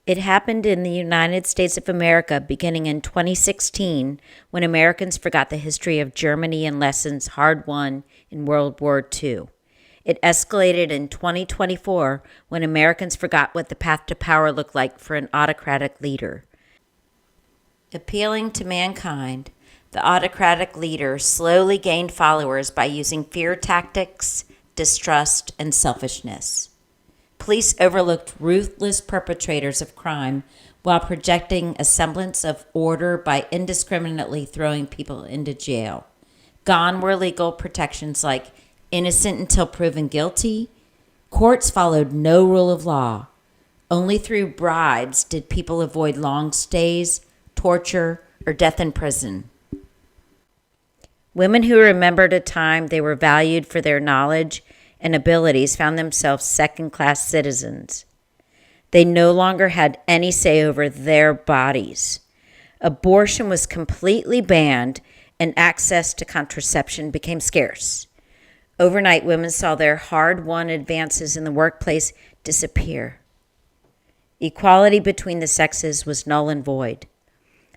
It happened in the United States of America beginning in 2016 when Americans forgot the history of Germany and lessons hard won in World War II. It escalated in 2024 when Americans forgot what the path to power looked like for an autocratic leader. Appealing to mankind, the autocratic leader slowly gained followers by using fear tactics, distrust, and selfishness. Police overlooked ruthless perpetrators of crime while projecting a semblance of order by indiscriminately throwing people into jail. Gone were legal protections like innocent until proven guilty. Courts followed no rule of law. Only through bribes did people avoid long stays, torture, or death in prison. Women who remembered a time they were valued for their knowledge and abilities found themselves second-class citizens. They no longer had any say over their bodies. Abortion was completely banned and access to contraception became scarce. Overnight, women saw their hard-won advances in the workplace disappear. Equality between the sexes was null and void.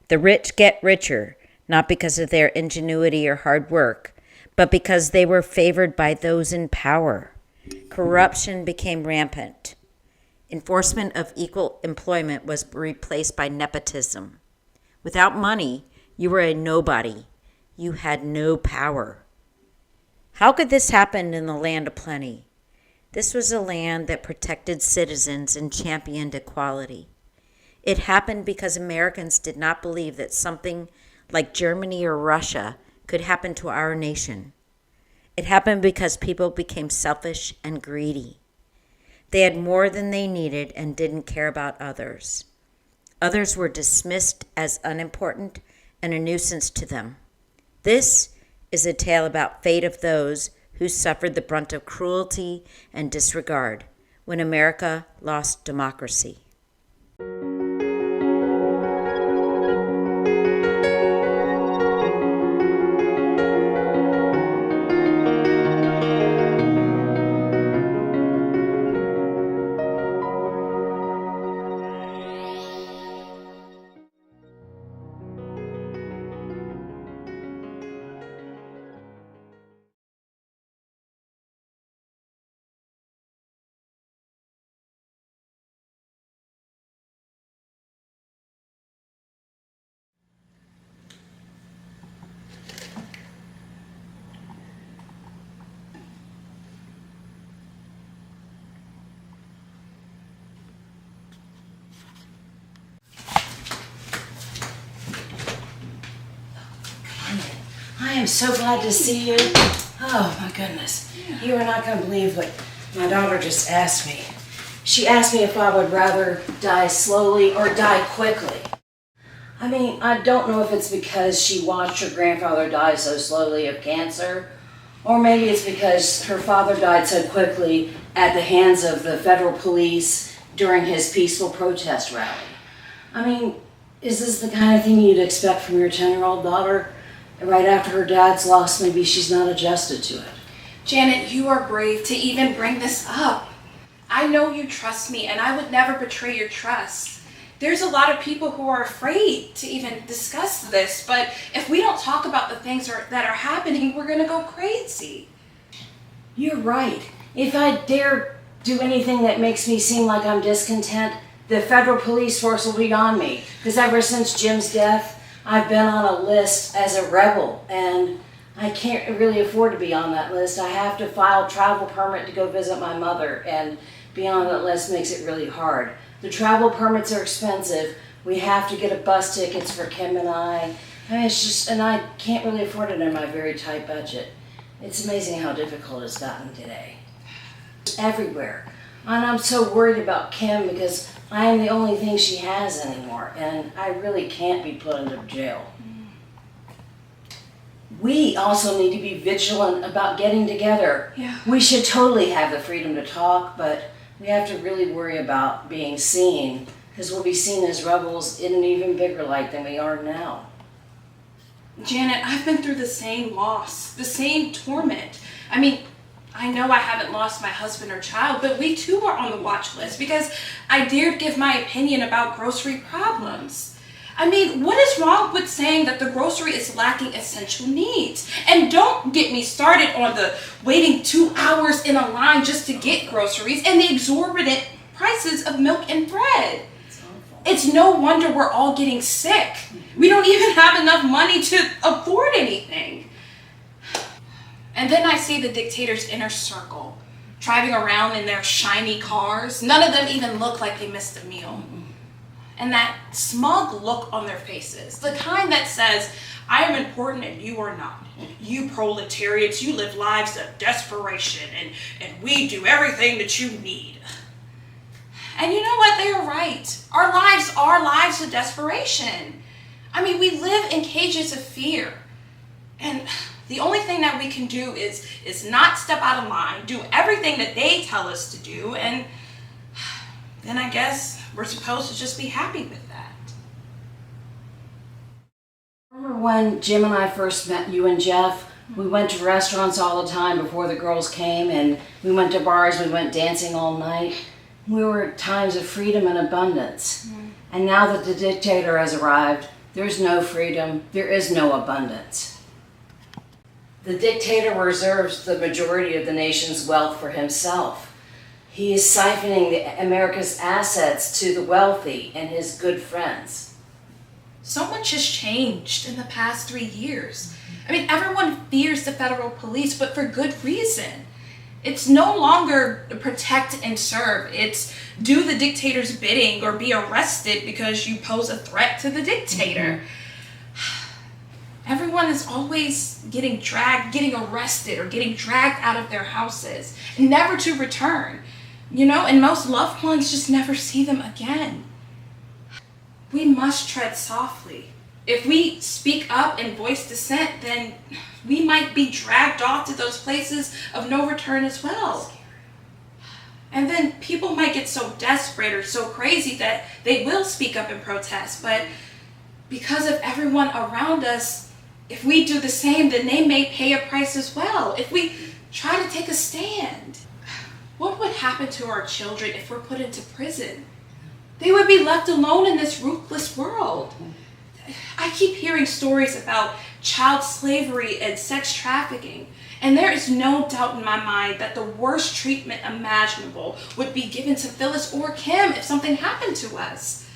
The rich get richer, not because of their ingenuity or hard work, but because they were favored by those in power. Corruption became rampant. Enforcement of equal employment was replaced by nepotism. Without money, you were a nobody. You had no power. How could this happen in the land of plenty? This was a land that protected citizens and championed equality. It happened because Americans did not believe that something like Germany or Russia could happen to our nation. It happened because people became selfish and greedy. They had more than they needed and didn't care about others. Others were dismissed as unimportant and a nuisance to them. This is a tale about fate of those who suffered the brunt of cruelty and disregard when America lost democracy. I am so glad to see you. Oh my goodness. You are not going to believe what my daughter just asked me. She asked me if I would rather die slowly or die quickly. I mean, I don't know if it's because she watched her grandfather die so slowly of cancer, or maybe it's because her father died so quickly at the hands of the federal police during his peaceful protest rally. I mean, is this the kind of thing you'd expect from your 10-year-old daughter? Right after her dad's loss, maybe she's not adjusted to it. Janet, you are brave to even bring this up. I know you trust me, and I would never betray your trust. There's a lot of people who are afraid to even discuss this, but if we don't talk about the things that are happening, we're gonna go crazy. You're right. If I dare do anything that makes me seem like I'm discontent, the federal police force will be on me. Because ever since Jim's death, I've been on a list as a rebel, and I can't really afford to be on that list. I have to file a travel permit to go visit my mother, and being on that list makes it really hard. The travel permits are expensive. We have to get a bus tickets for Kim and I. I mean, it's just, and I can't really afford it in my very tight budget. It's amazing how difficult it's gotten today. It's everywhere. And I'm so worried about Kim because I am the only thing she has anymore, and I really can't be put into jail. We also need to be vigilant about getting together. Yeah. We should totally have the freedom to talk, but we have to really worry about being seen, because we'll be seen as rebels in an even bigger light than we are now. Janet, I've been through the same loss, the same torment. I mean, I know I haven't lost my husband or child, but we too are on the watch list because I dared give my opinion about grocery problems. I mean, what is wrong with saying that the grocery is lacking essential needs? And don't get me started on the waiting 2 hours in a line just to get groceries and the exorbitant prices of milk and bread. It's no wonder we're all getting sick. We don't even have enough money to afford anything. And then I see the dictator's inner circle, driving around in their shiny cars. None of them even look like they missed a meal. And that smug look on their faces, the kind that says, I am important and you are not. You proletariats, you live lives of desperation and we do everything that you need. And you know what? They are right. Our lives are lives of desperation. I mean, we live in cages of fear. And the only thing that we can do is not step out of line, do everything that they tell us to do, and then I guess we're supposed to just be happy with that. Remember when Jim and I first met you and Jeff? We went to restaurants all the time before the girls came, and we went to bars, we went dancing all night. We were at times of freedom and abundance. And now that the dictator has arrived, there's no freedom, there is no abundance. The dictator reserves the majority of the nation's wealth for himself. He is siphoning America's assets to the wealthy and his good friends. So much has changed in the past 3 years. I mean, everyone fears the federal police, but for good reason. It's no longer protect and serve. It's do the dictator's bidding or be arrested because you pose a threat to the dictator. Everyone is always getting arrested or getting dragged out of their houses, never to return. You know, and most loved ones just never see them again. We must tread softly. If we speak up and voice dissent, then we might be dragged off to those places of no return as well. And then people might get so desperate or so crazy that they will speak up and protest. But because of everyone around us, if we do the same, then they may pay a price as well. If we try to take a stand, what would happen to our children if we're put into prison? They would be left alone in this ruthless world. I keep hearing stories about child slavery and sex trafficking, and there is no doubt in my mind that the worst treatment imaginable would be given to Phyllis or Kim if something happened to us.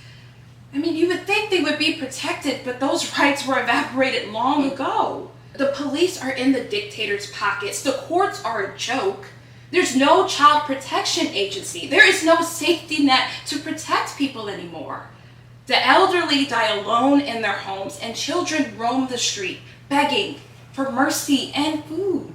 I mean, you would think they would be protected, but those rights were evaporated long ago. The police are in the dictator's pockets. The courts are a joke. There's no child protection agency. There is no safety net to protect people anymore. The elderly die alone in their homes, and children roam the street, begging for mercy and food.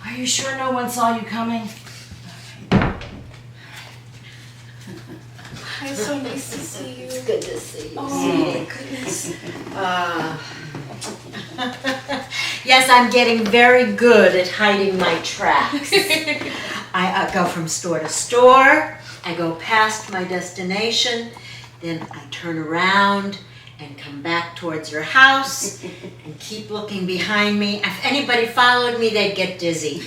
Are you sure no one saw you coming? It's so nice to see you. It's good to see you. Oh my goodness. Yes, I'm getting very good at hiding my tracks. I go from store to store, I go past my destination, then I turn around and come back towards your house and keep looking behind me. If anybody followed me, they'd get dizzy.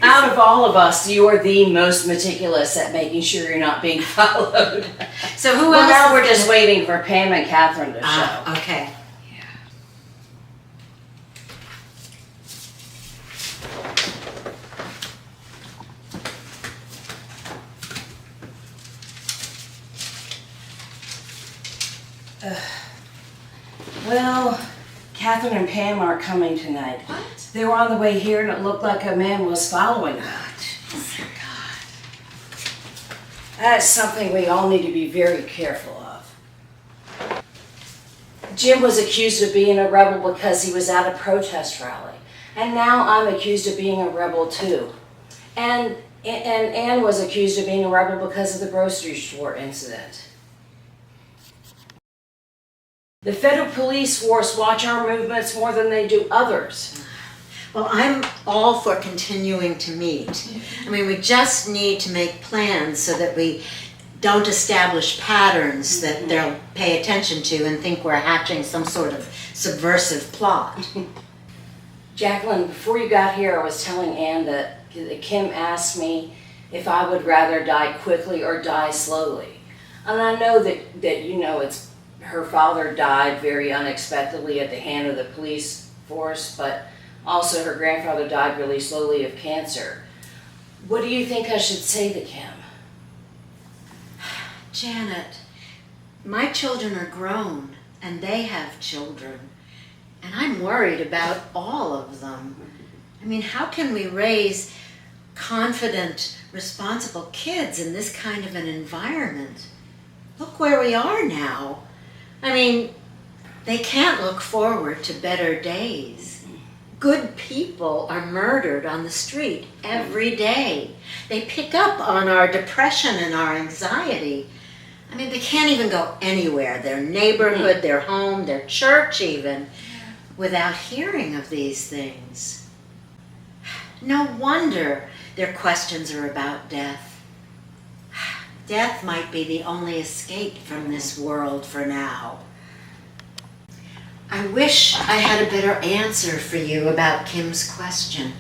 Out of all of us, you are the most meticulous at making sure you're not being followed. So who Well, else? now we're just waiting for Pam and Catherine to show. Okay. Well, Catherine and Pam aren't coming tonight. What? They were on the way here and it looked like a man was following them. That's something we all need to be very careful of. Jim was accused of being a rebel because he was at a protest rally. And now I'm accused of being a rebel too. And Ann was accused of being a rebel because of the grocery store incident. The federal police force watch our movements more than they do others. Well, I'm all for continuing to meet. I mean, we just need to make plans so that we don't establish patterns that they'll pay attention to and think we're hatching some sort of subversive plot. Jacqueline, before you got here, I was telling Ann that Kim asked me if I would rather die quickly or die slowly. And I know that you know it's her father died very unexpectedly at the hand of the police force, but also her grandfather died really slowly of cancer. What do you think I should say to Kim? Janet, my children are grown and they have children, and I'm worried about all of them. I mean, how can we raise confident, responsible kids in this kind of an environment? Look where we are now. I mean, they can't look forward to better days. Good people are murdered on the street every day. They pick up on our depression and our anxiety. I mean, they can't even go anywhere, their neighborhood, their home, their church even, without hearing of these things. No wonder their questions are about death. Death might be the only escape from this world for now. I wish I had a better answer for you about Kim's question.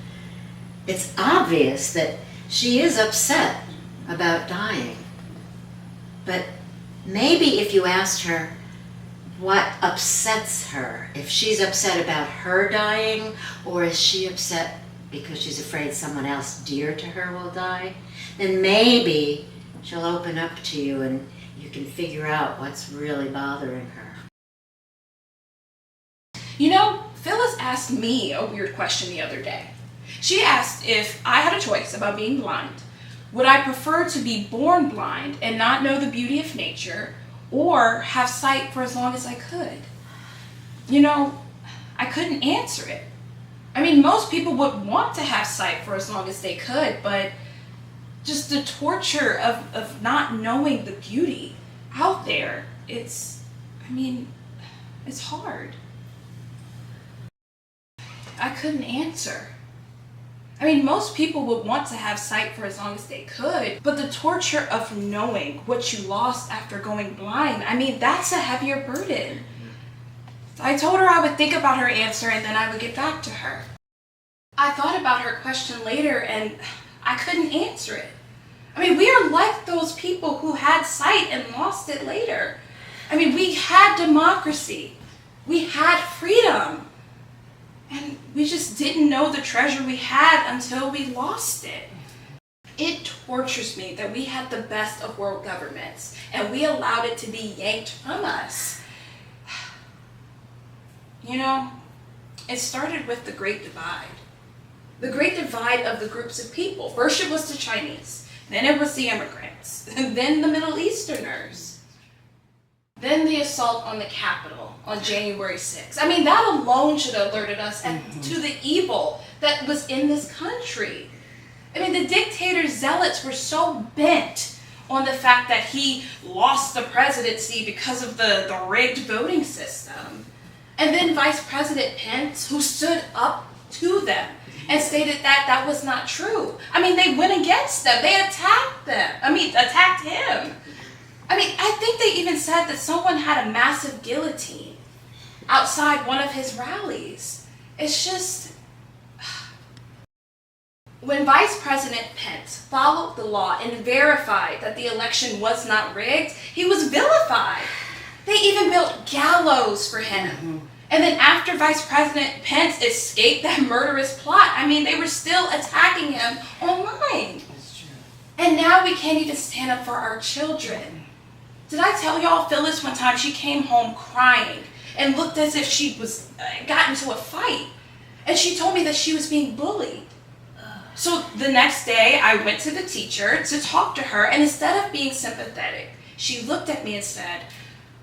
It's obvious that she is upset about dying. But maybe if you asked her what upsets her, if she's upset about her dying, or is she upset because she's afraid someone else dear to her will die, then maybe she'll open up to you and you can figure out what's really bothering her. You know, Phyllis asked me a weird question the other day. She asked if I had a choice about being blind, would I prefer to be born blind and not know the beauty of nature, or have sight for as long as I could? You know, I couldn't answer it. I mean, most people would want to have sight for as long as they could, but just the torture of not knowing the beauty out there, it's hard. I couldn't answer. I mean, most people would want to have sight for as long as they could, but the torture of knowing what you lost after going blind, I mean, that's a heavier burden. I told her I would think about her answer and then I would get back to her. I thought about her question later and I couldn't answer it. I mean, we are like those people who had sight and lost it later. I mean, we had democracy. We had freedom. And we just didn't know the treasure we had until we lost it. It tortures me that we had the best of world governments and we allowed it to be yanked from us. You know, it started with the Great Divide. The Great Divide of the groups of people. First it was the Chinese, then it was the immigrants, and then the Middle Easterners. Then the assault on the Capitol on January 6th. I mean, that alone should have alerted us to the evil that was in this country. I mean, the dictator's zealots were so bent on the fact that he lost the presidency because of the rigged voting system. And then Vice President Pence, who stood up to them and stated that that was not true. I mean, they went against them. They attacked him. I mean, I think they even said that someone had a massive guillotine outside one of his rallies. It's just, when Vice President Pence followed the law and verified that the election was not rigged, he was vilified. They even built gallows for him. And then after Vice President Pence escaped that murderous plot, I mean, they were still attacking him online. That's true. And now we can't even stand up for our children. Did I tell y'all, Phyllis, one time she came home crying and looked as if she was got into a fight. And she told me that she was being bullied. So the next day, I went to the teacher to talk to her, and instead of being sympathetic, she looked at me and said,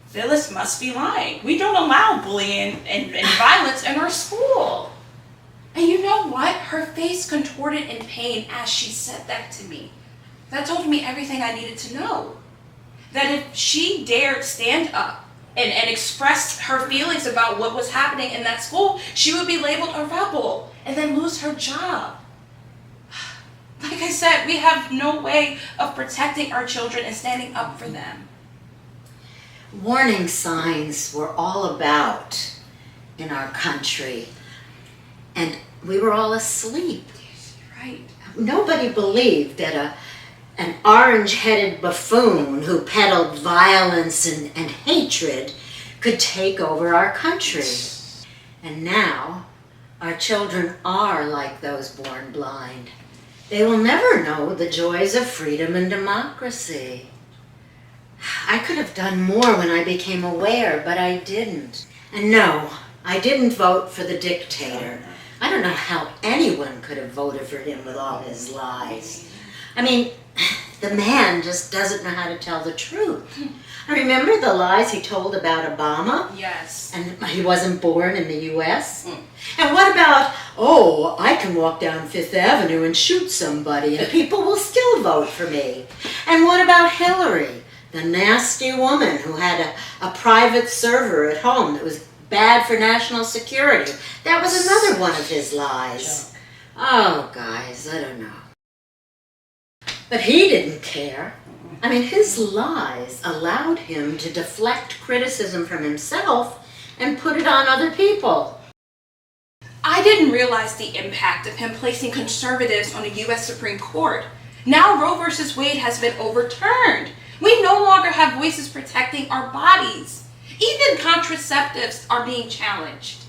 Phyllis must be lying. We don't allow bullying and violence in our school. And you know what? Her face contorted in pain as she said that to me. That told me everything I needed to know. That if she dared stand up and express her feelings about what was happening in that school, she would be labeled a rebel and then lose her job. Like I said, we have no way of protecting our children and standing up for them. Warning signs were all about in our country, and we were all asleep. Right. Nobody believed that an orange-headed buffoon who peddled violence and hatred could take over our country. And now, our children are like those born blind. They will never know the joys of freedom and democracy. I could have done more when I became aware, but I didn't. And no, I didn't vote for the dictator. I don't know how anyone could have voted for him with all his lies. I mean, the man just doesn't know how to tell the truth. I remember the lies he told about Obama. Yes. And he wasn't born in the U.S. And what about, oh, I can walk down Fifth Avenue and shoot somebody and people will still vote for me. And what about Hillary, the nasty woman who had a private server at home that was bad for national security? That was another one of his lies. Oh, guys, I don't know. But he didn't care. I mean, his lies allowed him to deflect criticism from himself and put it on other people. I didn't realize the impact of him placing conservatives on the U.S. Supreme Court. Now Roe v. Wade has been overturned. We no longer have voices protecting our bodies. Even contraceptives are being challenged.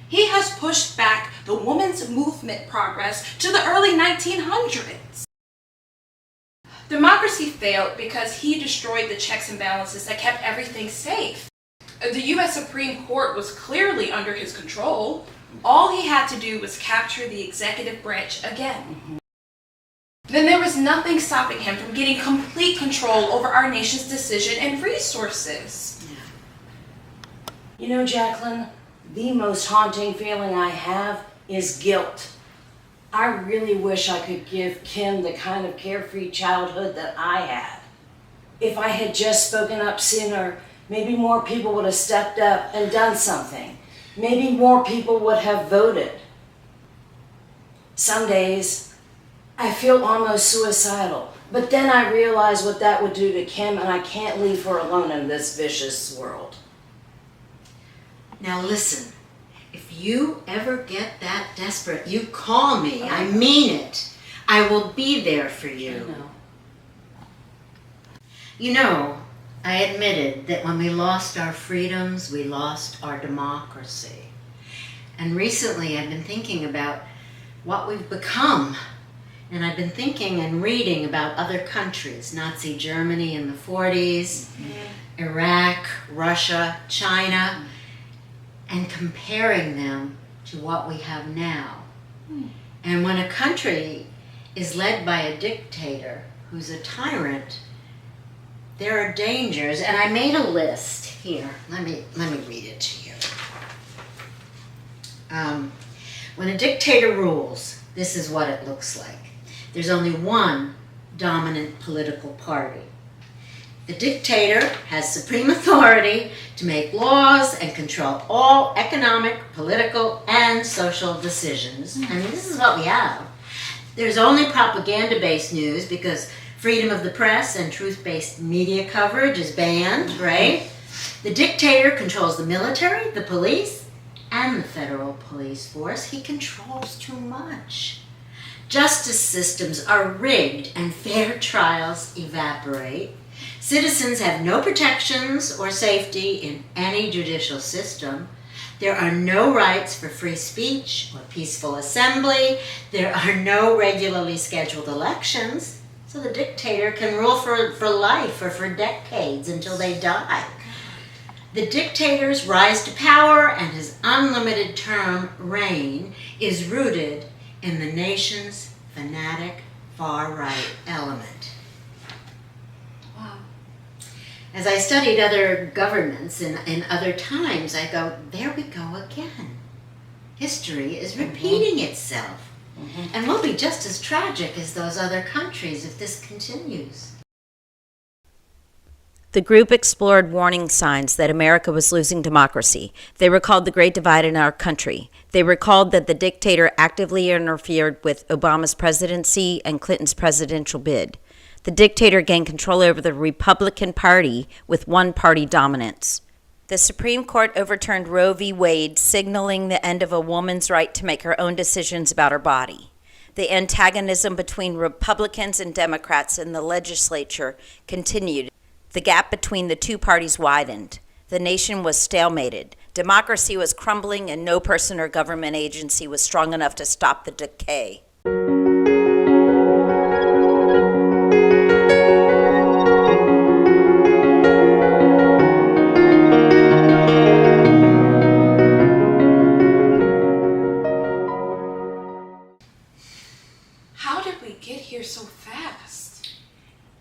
He has pushed back the women's movement progress to the early 1900s. Democracy failed because he destroyed the checks and balances that kept everything safe. The U.S. Supreme Court was clearly under his control. All he had to do was capture the executive branch again. Then there was nothing stopping him from getting complete control over our nation's decision and resources. You know, Jacqueline, the most haunting feeling I have is guilt. I really wish I could give Kim the kind of carefree childhood that I had. If I had just spoken up sooner, maybe more people would have stepped up and done something. Maybe more people would have voted. Some days, I feel almost suicidal, but then I realize what that would do to Kim, and I can't leave her alone in this vicious world. Now listen, if you ever get that desperate, you call me. I mean it. I will be there for you. You know, I admitted that when we lost our freedoms, we lost our democracy. And recently I've been thinking about what we've become. And I've been thinking and reading about other countries, Nazi Germany in the 40s, Iraq, Russia, China, and comparing them to what we have now. And when a country is led by a dictator who's a tyrant, there are dangers, and I made a list here. Let me read it to you. When a dictator rules, this is what it looks like. There's only one dominant political party. The dictator has supreme authority to make laws and control all economic, political, and social decisions. And this is what we have. There's only propaganda-based news because freedom of the press and truth-based media coverage is banned, right? The dictator controls the military, the police, and the federal police force. He controls too much. Justice systems are rigged and fair trials evaporate. Citizens have no protections or safety in any judicial system. There are no rights for free speech or peaceful assembly. There are no regularly scheduled elections. So the dictator can rule for life or for decades until they die. The dictator's rise to power and his unlimited term reign is rooted in the nation's fanatic far-right element. Wow. As I studied other governments in other times, I go, there we go again. History is repeating itself. And we'll be just as tragic as those other countries if this continues. The group explored warning signs that America was losing democracy. They recalled the Great Divide in our country. They recalled that the dictator actively interfered with Obama's presidency and Clinton's presidential bid. The dictator gained control over the Republican Party with one-party dominance. The Supreme Court overturned Roe v. Wade, signaling the end of a woman's right to make her own decisions about her body. The antagonism between Republicans and Democrats in the legislature continued. The gap between the two parties widened. The nation was stalemated. Democracy was crumbling, and no person or government agency was strong enough to stop the decay. How did we get here so fast?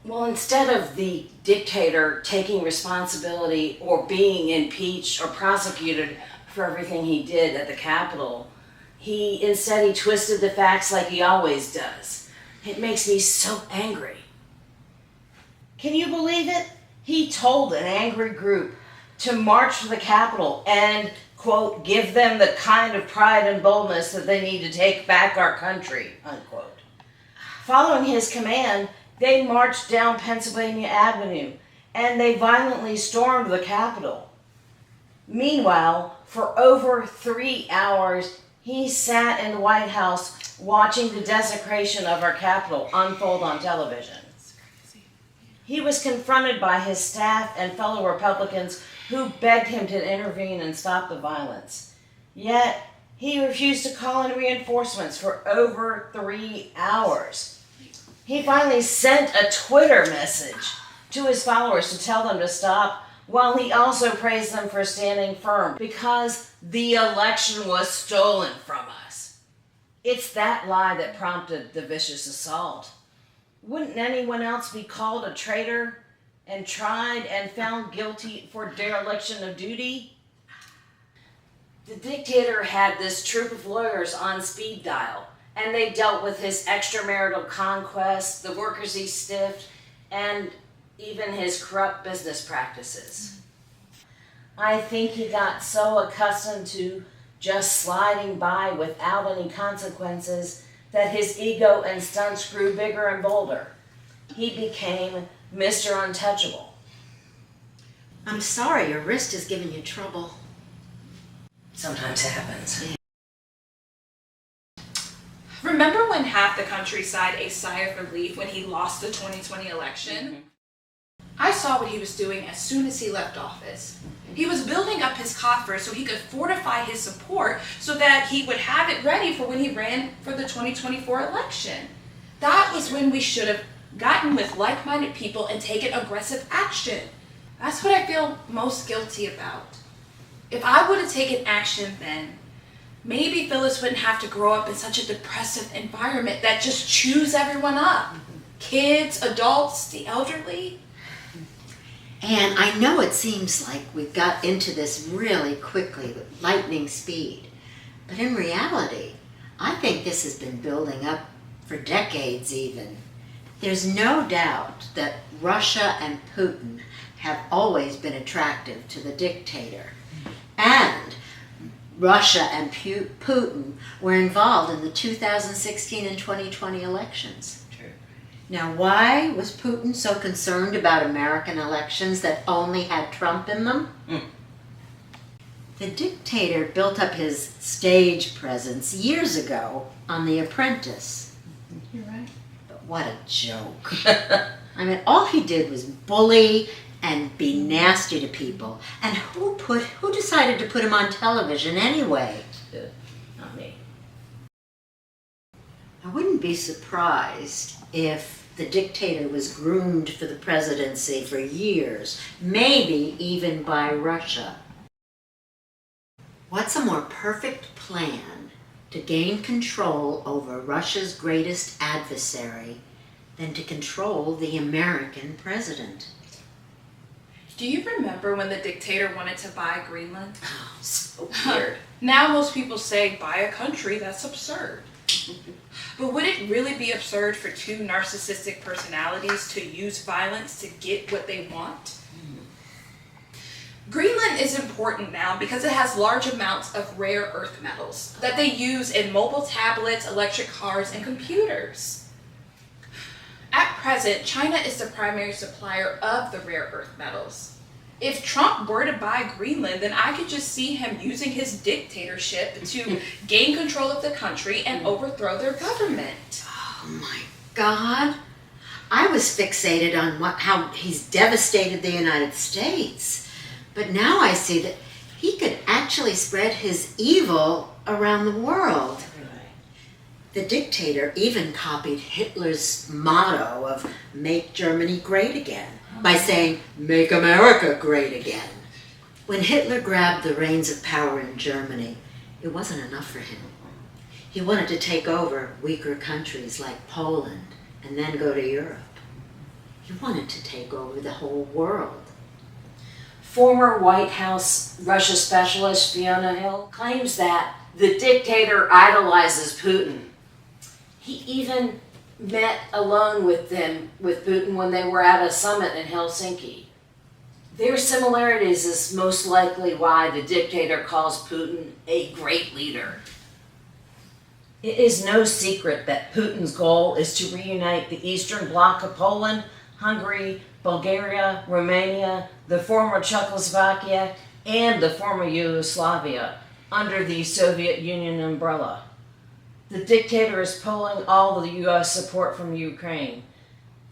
Well, instead of the dictator taking responsibility or being impeached or prosecuted for everything he did at the Capitol, he twisted the facts like he always does. It makes me so angry. Can you believe it? He told an angry group to march for the Capitol and, quote, give them the kind of pride and boldness that they need to take back our country, unquote. Following his command, they marched down Pennsylvania Avenue and they violently stormed the Capitol. Meanwhile, for over 3 hours, he sat in the White House watching the desecration of our Capitol unfold on television. He was confronted by his staff and fellow Republicans who begged him to intervene and stop the violence. Yet, he refused to call in reinforcements for over 3 hours. He finally sent a Twitter message to his followers to tell them to stop, while he also praised them for standing firm because the election was stolen from us. It's that lie that prompted the vicious assault. Wouldn't anyone else be called a traitor and tried and found guilty for dereliction of duty? The dictator had this troop of lawyers on speed dial, and they dealt with his extramarital conquests, the workers he stiffed, and even his corrupt business practices. I think he got so accustomed to just sliding by without any consequences that his ego and stunts grew bigger and bolder. He became Mr. Untouchable. I'm sorry, your wrist is giving you trouble. Sometimes happens. Remember when half the country sighed a sigh of relief when he lost the 2020 election? I saw what he was doing as soon as he left office. He was building up his coffers so he could fortify his support so that he would have it ready for when he ran for the 2024 election. That was when we should have gotten with like-minded people and taken aggressive action. That's what I feel most guilty about. If I would have taken action then, maybe Phyllis wouldn't have to grow up in such a depressive environment that just chews everyone up. Kids, adults, the elderly. And I know it seems like we got into this really quickly with lightning speed. But in reality, I think this has been building up for decades even. There's no doubt that Russia and Putin have always been attractive to the dictator. And Russia and Putin were involved in the 2016 and 2020 elections. True. Now, why was Putin so concerned about American elections that only had Trump in them? The dictator built up his stage presence years ago on The Apprentice. You're right. But what a joke. I mean, all he did was bully and be nasty to people. And who decided to put him on television anyway? Not me. I wouldn't be surprised if the dictator was groomed for the presidency for years, maybe even by Russia. What's a more perfect plan to gain control over Russia's greatest adversary than to control the American president? Do you remember when the dictator wanted to buy Greenland? Oh, so weird. Now most people say, buy a country, that's absurd. But would it really be absurd for two narcissistic personalities to use violence to get what they want? Greenland is important now because it has large amounts of rare earth metals that they use in mobile tablets, electric cars, and computers. At present, China is the primary supplier of the rare earth metals. If Trump were to buy Greenland, then I could just see him using his dictatorship to gain control of the country and overthrow their government. Oh my God. I was fixated on how he's devastated the United States. But now I see that he could actually spread his evil around the world. The dictator even copied Hitler's motto of "Make Germany Great Again" by saying, "Make America Great Again." When Hitler grabbed the reins of power in Germany, it wasn't enough for him. He wanted to take over weaker countries like Poland and then go to Europe. He wanted to take over the whole world. Former White House Russia specialist Fiona Hill claims that the dictator idolizes Putin. He even met alone with Putin when they were at a summit in Helsinki. Their similarities is most likely why the dictator calls Putin a great leader. It is no secret that Putin's goal is to reunite the Eastern Bloc of Poland, Hungary, Bulgaria, Romania, the former Czechoslovakia, and the former Yugoslavia under the Soviet Union umbrella. The dictator is pulling all the U.S. support from Ukraine.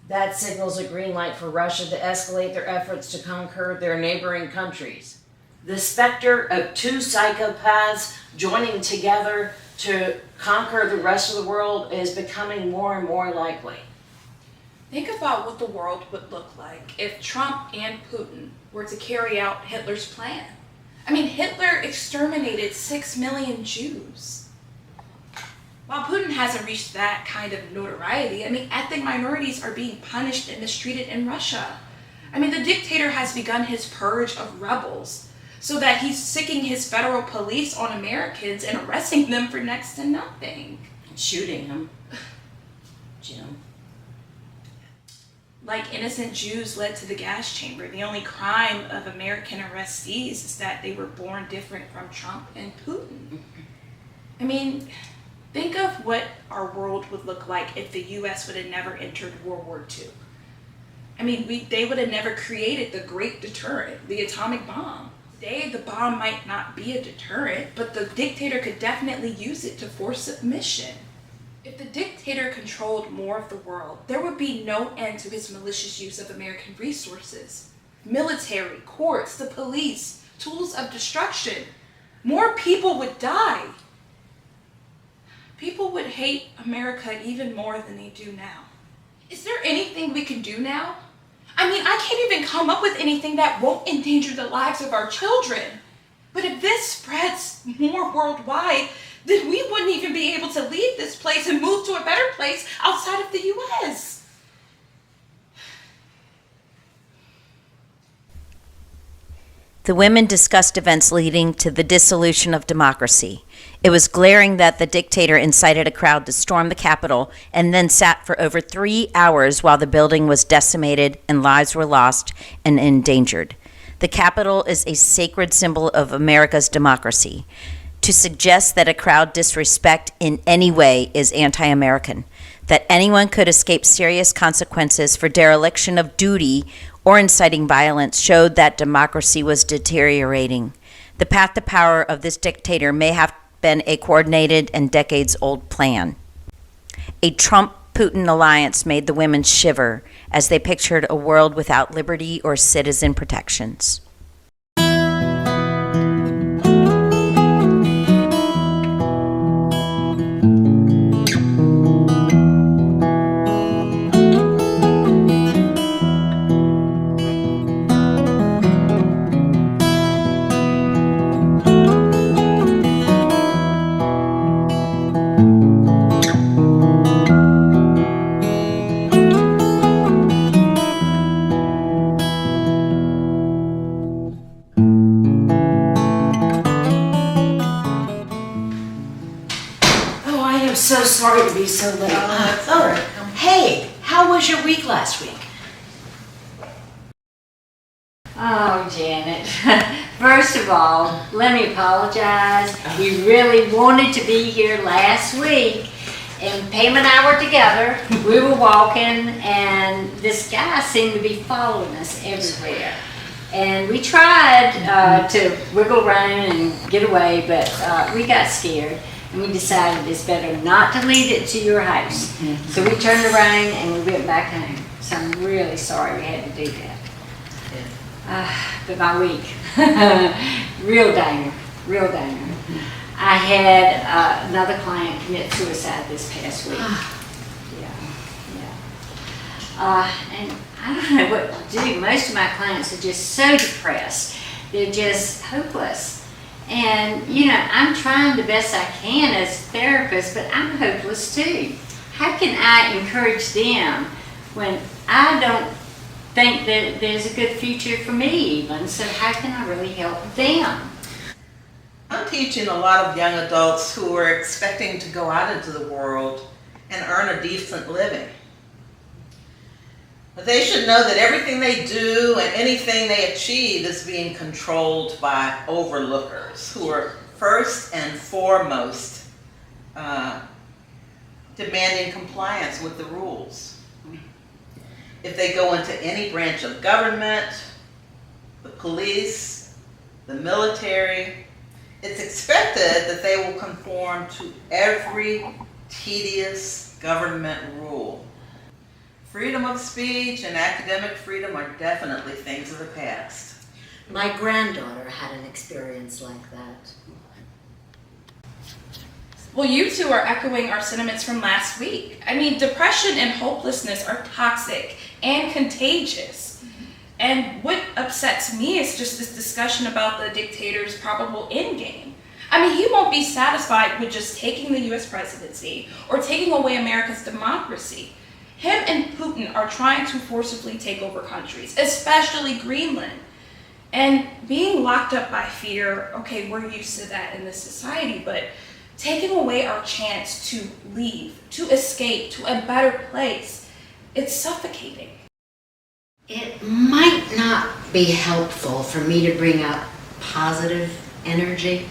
That signals a green light for Russia to escalate their efforts to conquer their neighboring countries. The specter of two psychopaths joining together to conquer the rest of the world is becoming more and more likely. Think about what the world would look like if Trump and Putin were to carry out Hitler's plan. I mean, Hitler exterminated 6 million Jews. While Putin hasn't reached that kind of notoriety, I mean, ethnic minorities are being punished and mistreated in Russia. I mean, the dictator has begun his purge of rebels so that he's sicking his federal police on Americans and arresting them for next to nothing. Shooting him. Jim. Like innocent Jews led to the gas chamber. The only crime of American arrestees is that they were born different from Trump and Putin. I mean, think of what our world would look like if the U.S. would have never entered World War II. I mean, they would have never created the great deterrent, the atomic bomb. Today, the bomb might not be a deterrent, but the dictator could definitely use it to force submission. If the dictator controlled more of the world, there would be no end to his malicious use of American resources. Military, courts, the police, tools of destruction. More people would die. People would hate America even more than they do now. Is there anything we can do now? I mean, I can't even come up with anything that won't endanger the lives of our children. But if this spreads more worldwide, then we wouldn't even be able to leave this place and move to a better place outside of the U.S. The women discussed events leading to the dissolution of democracy. It was glaring that the dictator incited a crowd to storm the Capitol and then sat for over 3 hours while the building was decimated and lives were lost and endangered. The Capitol is a sacred symbol of America's democracy. To suggest that a crowd disrespect in any way is anti-American, that anyone could escape serious consequences for dereliction of duty or inciting violence showed that democracy was deteriorating. The path to power of this dictator may have been a coordinated and decades-old plan. A Trump-Putin alliance made the women shiver as they pictured a world without liberty or citizen protections. sorry to be so late. It's all right. Hey, how was your week last week? Oh, Janet. First of all, let me apologize. We really wanted to be here last week, and Pam and I were together. We were walking, and this guy seemed to be following us everywhere. And we tried to wiggle around and get away, but we got scared, and we decided it's better not to lead it to your house. So we turned around and we went back home. So I'm really sorry we had to do that. But my week, real downer. I had another client commit suicide this past week. And I don't know what to do. Most of my clients are just so depressed. They're just hopeless. And, you know, I'm trying the best I can as a therapist, but I'm hopeless too. How can I encourage them when I don't think that there's a good future for me even? So how can I really help them? I'm teaching a lot of young adults who are expecting to go out into the world and earn a decent living. But they should know that everything they do and anything they achieve is being controlled by overlookers who are first and foremost demanding compliance with the rules. If they go into any branch of government, the police, the military, it's expected that they will conform to every tedious government rule. Freedom of speech and academic freedom are definitely things of the past. My granddaughter had an experience like that. Well, you two are echoing our sentiments from last week. I mean, depression and hopelessness are toxic and contagious. And what upsets me is just this discussion about the dictator's probable endgame. I mean, he won't be satisfied with just taking the US presidency or taking away America's democracy. Him and Putin are trying to forcibly take over countries, especially Greenland. And being locked up by fear, okay, we're used to that in this society, but taking away our chance to leave, to escape to a better place, it's suffocating. It might not be helpful for me to bring up positive energy,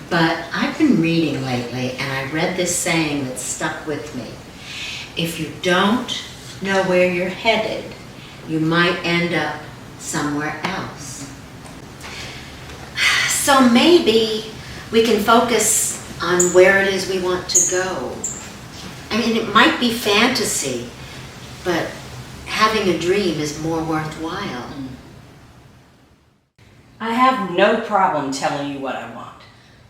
but I've been reading lately and I read this saying that stuck with me. If you don't know where you're headed, you might end up somewhere else. So maybe we can focus on where it is we want to go. I mean, it might be fantasy, but having a dream is more worthwhile. I have no problem telling you what I want.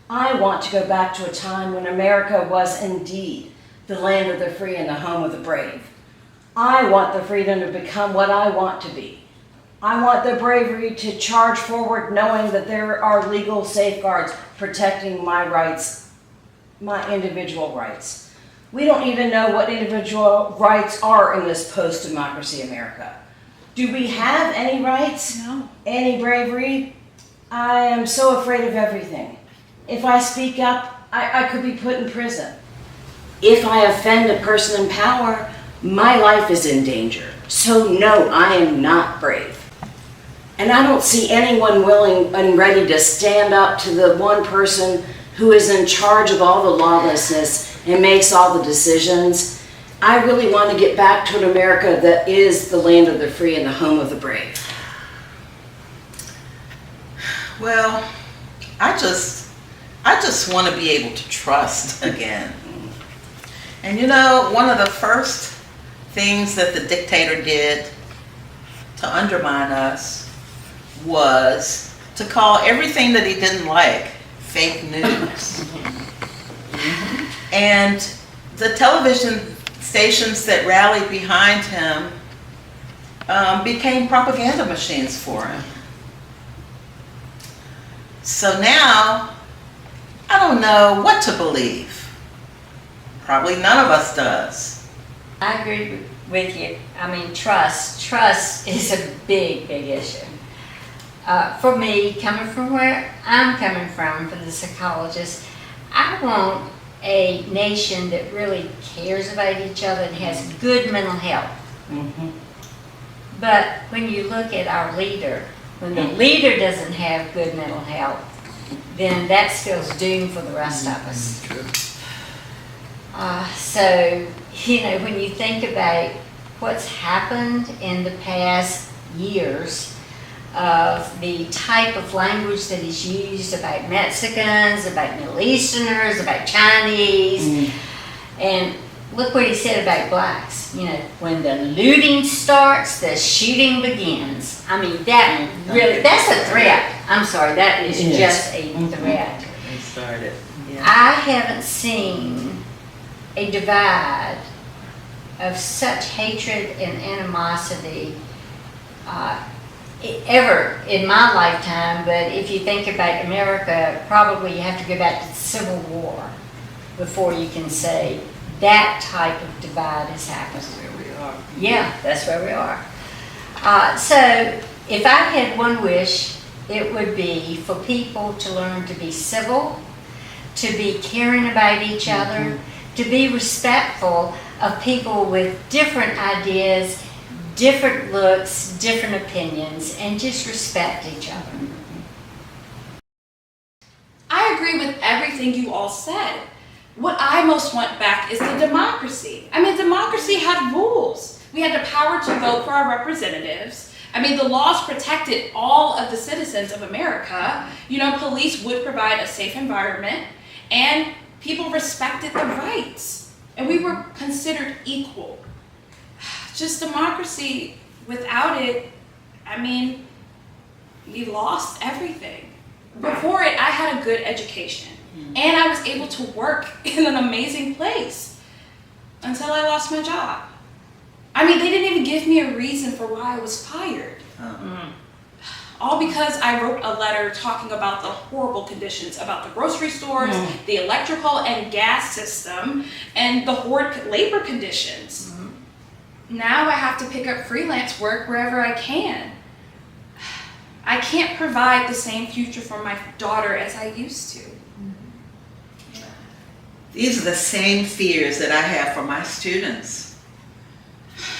I want to go back to a time when America was indeed the land of the free and the home of the brave. I want the freedom to become what I want to be. I want the bravery to charge forward knowing that there are legal safeguards protecting my rights, my individual rights. We don't even know what individual rights are in this post-democracy America. Do we have any rights? No. Any bravery? I am so afraid of everything. If I speak up, I could be put in prison. If I offend a person in power, my life is in danger. So no, I am not brave. And I don't see anyone willing and ready to stand up to the one person who is in charge of all the lawlessness and makes all the decisions. I really want to get back to an America that is the land of the free and the home of the brave. Well, I just want to be able to trust again. And you know, one of the first things that the dictator did to undermine us was to call everything that he didn't like fake news. And the television stations that rallied behind him became propaganda machines for him. So now, I don't know what to believe. Probably none of us does. I agree with you. I mean, trust is a big issue. For me, coming from where I'm coming from, for the psychologist, I want a nation that really cares about each other and has good mental health. But when you look at our leader, when the leader doesn't have good mental health, then that spells doom for the rest of us. So, you know, when you think about what's happened in the past years of the type of language that is used about Mexicans, about Middle Easterners, about Chinese, and look what he said about blacks. You know, when the looting starts, the shooting begins. I mean, that really, that's a threat. I'm sorry, that is just a threat. They started. I haven't seen a divide of such hatred and animosity ever in my lifetime, but if you think about America, probably you have to go back to the Civil War before you can say that type of divide has happened. That's where we are. Yeah, that's where we are. So if I had one wish, it would be for people to learn to be civil, to be caring about each other, to be respectful of people with different ideas, different looks, different opinions, and just respect each other. I agree with everything you all said. What I most want back is the democracy. I mean, democracy had rules. We had the power to vote for our representatives. I mean, the laws protected all of the citizens of America. You know, police would provide a safe environment, and people respected the rights. And we were considered equal. Just democracy, without it, I mean, we lost everything. Before it, I had a good education. And I was able to work in an amazing place until I lost my job. I mean, they didn't even give me a reason for why I was fired. All because I wrote a letter talking about the horrible conditions about the grocery stores, the electrical and gas system, and the horrid labor conditions. Now I have to pick up freelance work wherever I can. I can't provide the same future for my daughter as I used to. These are the same fears that I have for my students.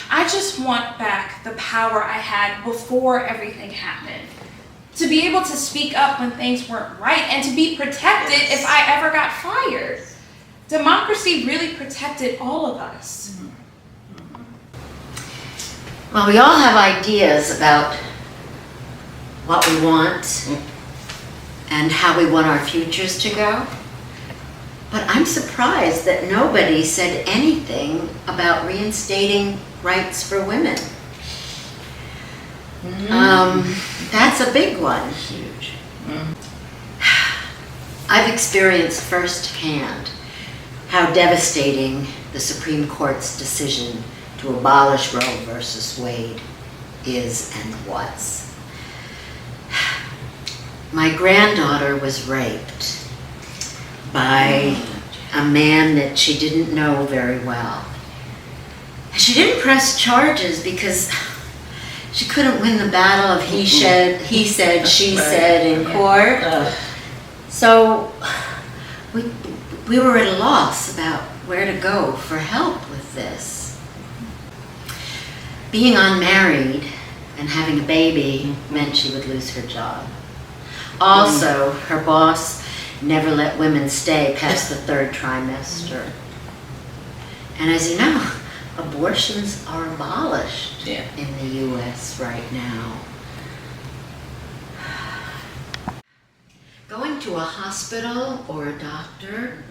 I just want back the power I had before everything happened. To be able to speak up when things weren't right and to be protected if I ever got fired. Democracy really protected all of us. Well, we all have ideas about what we want and how we want our futures to go. But I'm surprised that nobody said anything about reinstating rights for women. That's a big one. Huge. I've experienced firsthand how devastating the Supreme Court's decision to abolish Roe versus Wade is and was. My granddaughter was raped by a man that she didn't know very well. And she didn't press charges because she couldn't win the battle of he said, she said in court. So we were at a loss about where to go for help with this. Being unmarried and having a baby meant she would lose her job. Also, her boss never let women stay past the 3rd trimester. And as you know, abortions are abolished in the U.S. right now. Going to a hospital or a doctor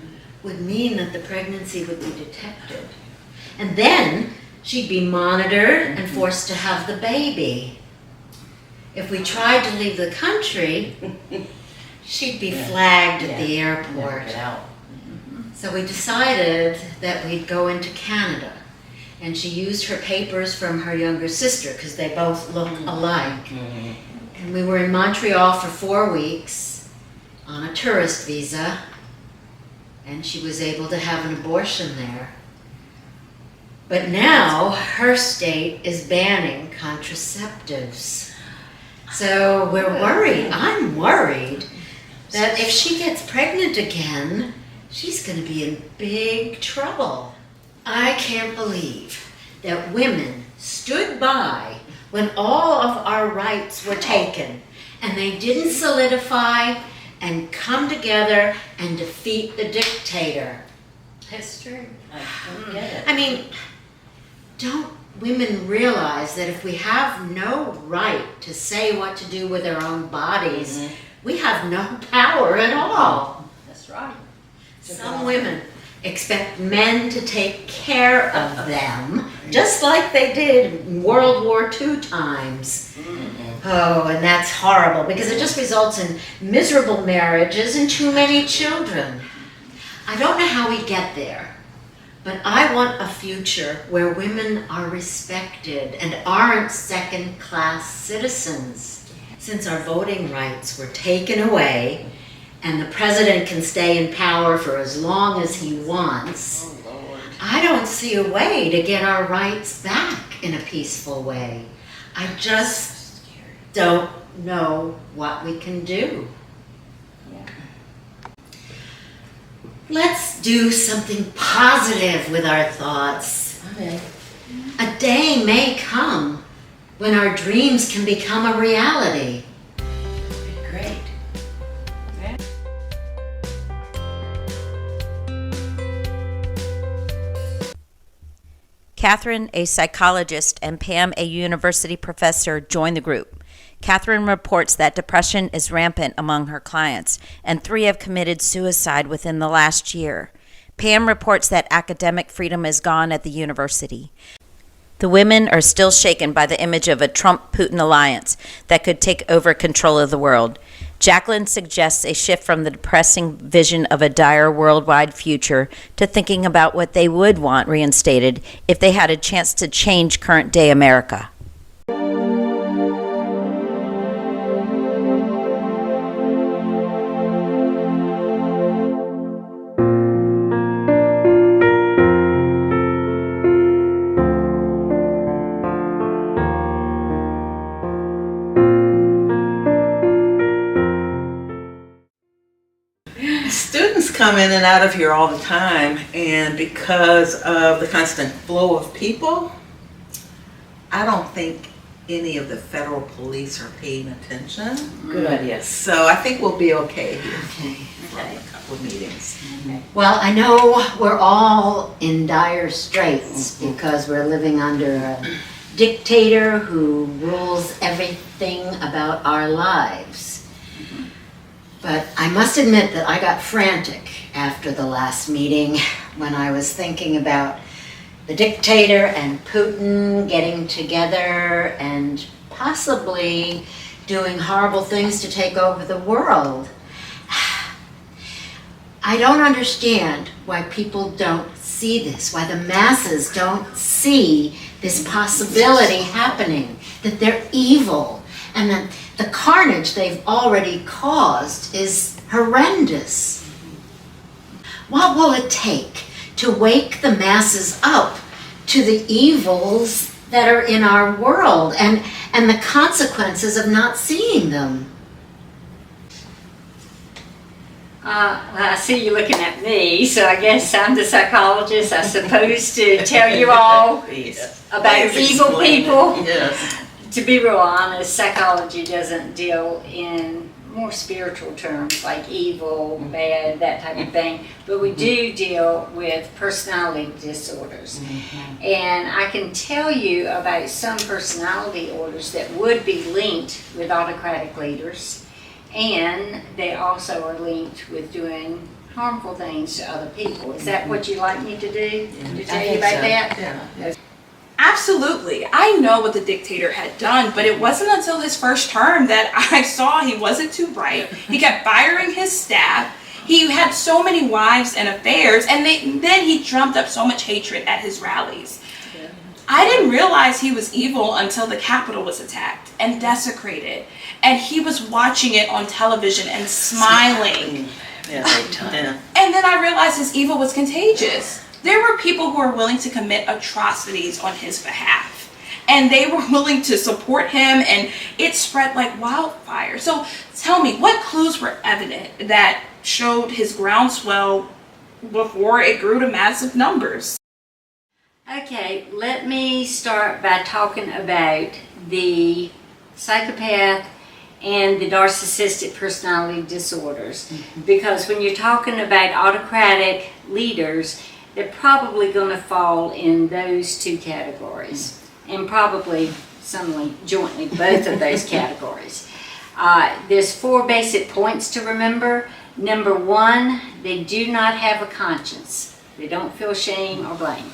would mean that the pregnancy would be detected. And then she'd be monitored and forced to have the baby. If we tried to leave the country, she'd be flagged at the airport. So we decided that we'd go into Canada. And she used her papers from her younger sister because they both look alike. And we were in Montreal for 4 weeks on a tourist visa. And she was able to have an abortion there. But now her state is banning contraceptives. So we're worried, I'm worried, that if she gets pregnant again, she's going to be in big trouble. I can't believe that women stood by when all of our rights were taken and they didn't solidify and come together and defeat the dictator. That's true. I don't get it. I mean, don't women realize that if we have no right to say what to do with our own bodies, we have no power at all? That's right. Some women expect men to take care of them, just like they did in World War II times. Oh, and that's horrible because it just results in miserable marriages and too many children. I don't know how we get there, but I want a future where women are respected and aren't second-class citizens. Since our voting rights were taken away, and the president can stay in power for as long as he wants, I don't see a way to get our rights back in a peaceful way. I just don't know what we can do. Let's do something positive with our thoughts. Okay. A day may come when our dreams can become a reality. Great. Catherine, a psychologist, and Pam, a university professor, joined the group. Catherine reports that depression is rampant among her clients, and 3 have committed suicide within the last year. Pam reports that academic freedom is gone at the university. The women are still shaken by the image of a Trump-Putin alliance that could take over control of the world. Jacqueline suggests a shift from the depressing vision of a dire worldwide future to thinking about what they would want reinstated if they had a chance to change current-day America. Students come in and out of here all the time, and because of the constant flow of people, I don't think any of the federal police are paying attention. Good idea. So I think we'll be okay here for a couple of meetings. Well, I know we're all in dire straits because we're living under a dictator who rules everything about our lives. But I must admit that I got frantic after the last meeting when I was thinking about the dictator and Putin getting together and possibly doing horrible things to take over the world. I don't understand why people don't see this, why the masses don't see this possibility happening, that they're evil, and that the carnage they've already caused is horrendous. What will it take to wake the masses up to the evils that are in our world and the consequences of not seeing them? I see you looking at me, so I guess I'm the psychologist. I'm supposed to tell you all about evil people. Yes. To be real honest, psychology doesn't deal in more spiritual terms like evil, bad, that type of thing. But we do deal with personality disorders. And I can tell you about some personality disorders that would be linked with autocratic leaders. And they also are linked with doing harmful things to other people. Is that what you'd like me to do? To tell you about that? Yeah. Absolutely. I know what the dictator had done, but it wasn't until his first term that I saw he wasn't too bright. He kept firing his staff. He had so many wives and affairs, and then he drummed up so much hatred at his rallies. I didn't realize he was evil until the Capitol was attacked and desecrated, and he was watching it on television and smiling. Yeah. And then I realized his evil was contagious. There were people who were willing to commit atrocities on his behalf, and they were willing to support him, and it spread like wildfire. So tell me, what clues were evident that showed his groundswell before it grew to massive numbers. Okay, let me start by talking about the psychopath and the narcissistic personality disorders. Because when you're talking about autocratic leaders, they're probably going to fall in those two categories, and probably jointly both of those categories. There's 4 basic points to remember. Number 1, they do not have a conscience. They don't feel shame or blame.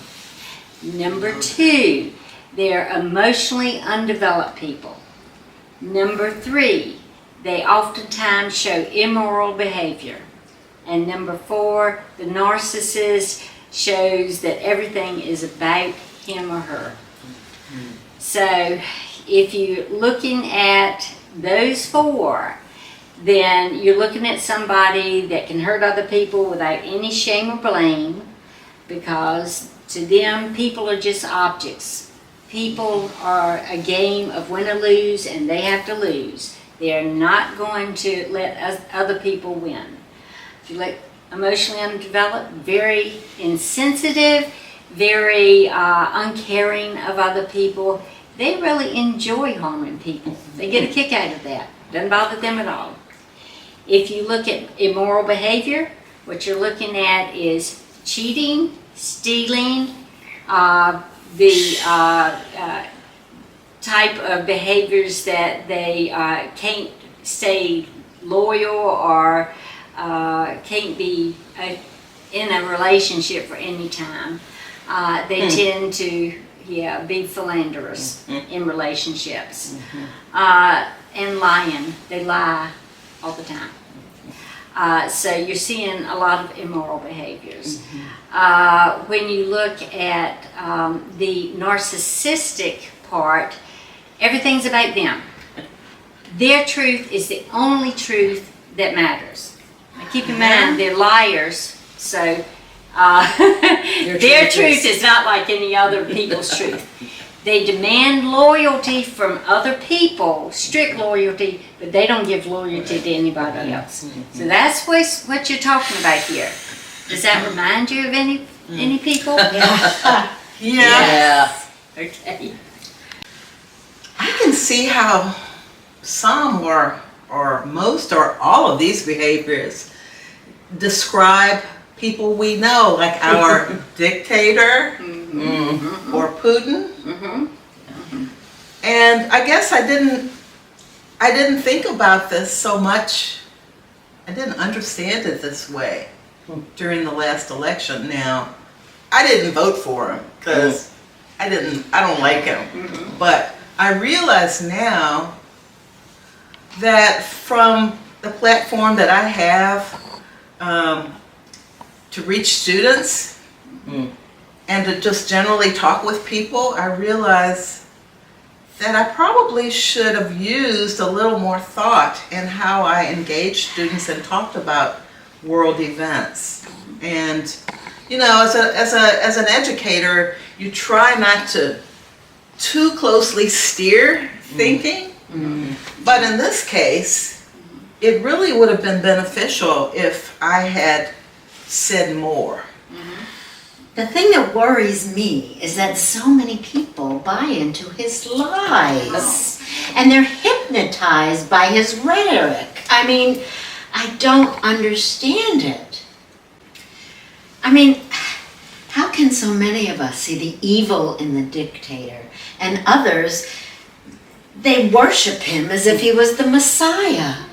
Number 2, they're emotionally undeveloped people. Number 3, they oftentimes show immoral behavior. And number 4, the narcissist shows that everything is about him or her. So if you're looking at those 4, then you're looking at somebody that can hurt other people without any shame or blame, because to them, people are just objects. People are a game of win or lose, and they have to lose. They are not going to let other people win. If you look emotionally undeveloped, very insensitive, very uncaring of other people, they really enjoy harming people. They get a kick out of that. Doesn't bother them at all. If you look at immoral behavior, what you're looking at is cheating, stealing, the type of behaviors that they can't stay loyal or can't be in a relationship for any time. They tend to be philanderous in relationships. And lying. They lie all the time. So you're seeing a lot of immoral behaviors. When you look at the narcissistic part, everything's about them. Their truth is the only truth that matters. Now keep in mind, they're liars, so their truth is not like any other people's truth. They demand loyalty from other people, strict loyalty, but they don't give loyalty to anybody else. So that's what you're talking about here. Does that remind you of any people? Yeah. Okay. I can see how some or most or all of these behaviors describe people we know, like our dictator or Putin. And I guess I didn't think about this so much. I didn't understand it this way during the last election. Now, I didn't vote for him because I don't like him. But I realize now that from the platform that I have to reach students and to just generally talk with people, I realize that I probably should have used a little more thought in how I engaged students and talked about world events. And you know, as an educator, you try not to too closely steer thinking, but in this case, it really would have been beneficial if I had said more. The thing that worries me is that so many people buy into his lies. And they're hypnotized by his rhetoric. I mean, I don't understand it. I mean, how can so many of us see the evil in the dictator, and others, they worship him as if he was the Messiah?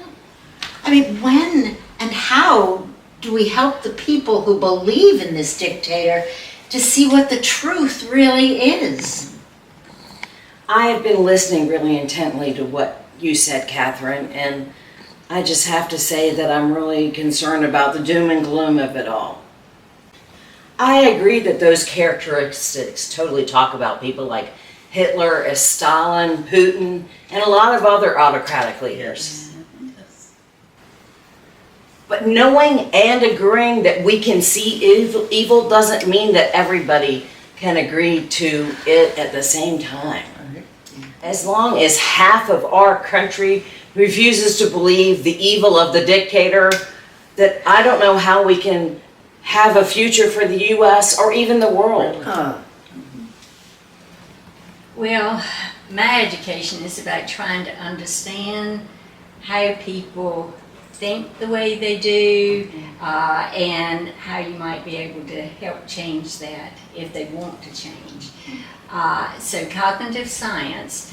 I mean, when and how do we help the people who believe in this dictator to see what the truth really is? I have been listening really intently to what you said, Catherine, and I just have to say that I'm really concerned about the doom and gloom of it all. I agree that those characteristics totally talk about people like Hitler, as Stalin, Putin, and a lot of other autocratic leaders. But knowing and agreeing that we can see evil doesn't mean that everybody can agree to it at the same time. As long as half of our country refuses to believe the evil of the dictator, that I don't know how we can have a future for the U.S. or even the world? Well, my education is about trying to understand how people think the way they do, and how you might be able to help change that if they want to change. So cognitive science